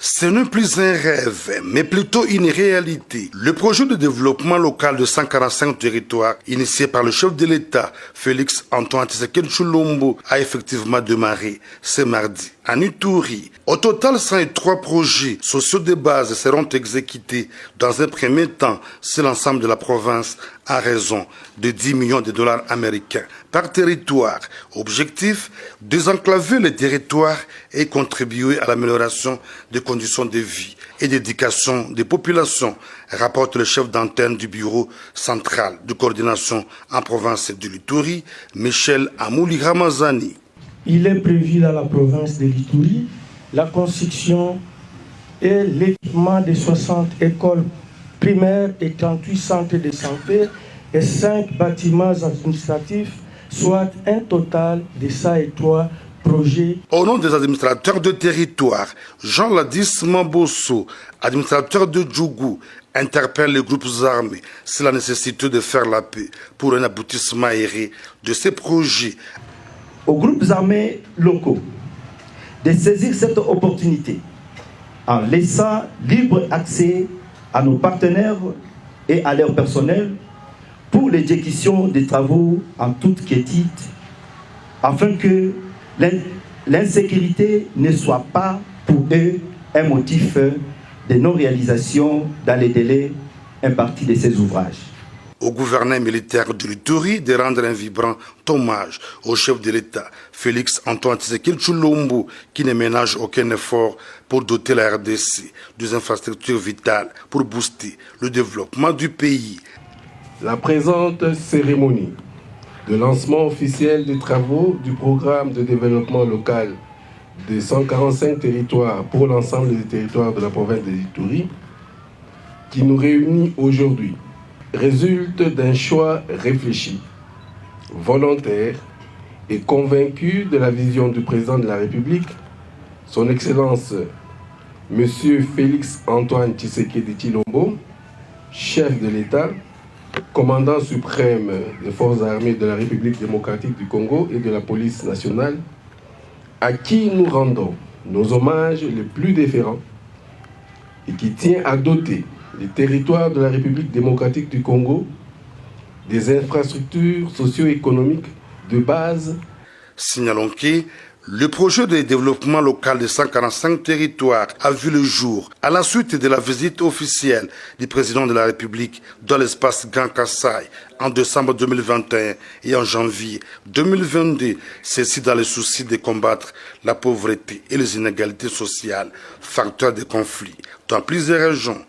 Ce n'est plus un rêve, mais plutôt une réalité. Le projet de développement local de 145 territoires, initié par le chef de l'État, Félix Antoine Tshisekedi Tshilombo, a effectivement démarré ce mardi à Ituri. Au total, 103 projets sociaux de base seront exécutés dans un premier temps sur l'ensemble de la province à raison de 10 millions de dollars américains par territoire. Objectif, désenclaver les territoires et contribuer à l'amélioration des conditions de vie et d'éducation des populations, rapporte le chef d'antenne du bureau central de coordination en province de l'Ituri, Michel Amouli Ramazani. Il est prévu dans la province de l'Ituri la construction et l'équipement de 60 écoles primaires et 38 centres de santé et 5 bâtiments administratifs, soit un total de 103 projets. Au nom des administrateurs de territoire, Jean Ladis Mambosso, administrateur de Djougou, interpelle les groupes armés sur la nécessité de faire la paix pour un aboutissement aéré de ces projets. Aux groupes armés locaux de saisir cette opportunité en laissant libre accès à nos partenaires et à leur personnel pour l'exécution des travaux en toute quiétude, afin que l'insécurité ne soit pas pour eux un motif de non-réalisation dans les délais impartis de ces ouvrages. Au gouverneur militaire de l'Ituri de rendre un vibrant hommage au chef de l'État, Félix Antoine Tshisekedi Tshilombo, qui ne ménage aucun effort pour doter la RDC des infrastructures vitales pour booster le développement du pays. La présente cérémonie de lancement officiel des travaux du programme de développement local de 145 territoires pour l'ensemble des territoires de la province de l'Ituri, qui nous réunit aujourd'hui, résulte d'un choix réfléchi, volontaire et convaincu de la vision du président de la République, son Excellence M. Félix Antoine Tshisekedi Tshilombo, chef de l'État, commandant suprême des forces armées de la République démocratique du Congo et de la police nationale, à qui nous rendons nos hommages les plus déférents et qui tient à doter les territoires de la République démocratique du Congo des infrastructures socio-économiques de base. Signalons que le projet de développement local de 145 territoires a vu le jour à la suite de la visite officielle du président de la République dans l'espace Grand Kassai en décembre 2021 et en janvier 2022, ceci dans le souci de combattre la pauvreté et les inégalités sociales, facteurs de conflits dans plusieurs régions.